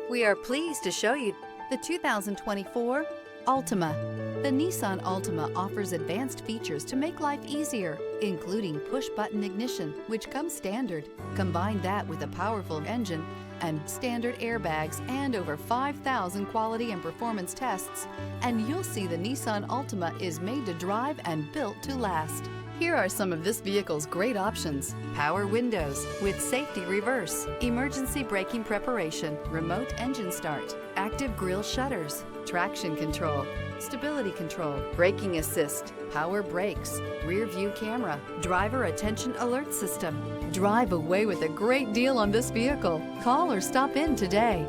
We are pleased to show you the 2024 Altima. The Nissan Altima offers advanced features to make life easier, including push-button ignition, which comes standard. Combine that with a powerful engine and standard airbags and over 5,000 quality and performance tests, and you'll see the Nissan Altima is made to drive and built to last. Here are some of this vehicle's great options: power windows with safety reverse, emergency braking preparation, remote engine start, active grille shutters, traction control, stability control, braking assist, power brakes, rear view camera, driver attention alert system. Drive away with a great deal on this vehicle. Call or stop in today.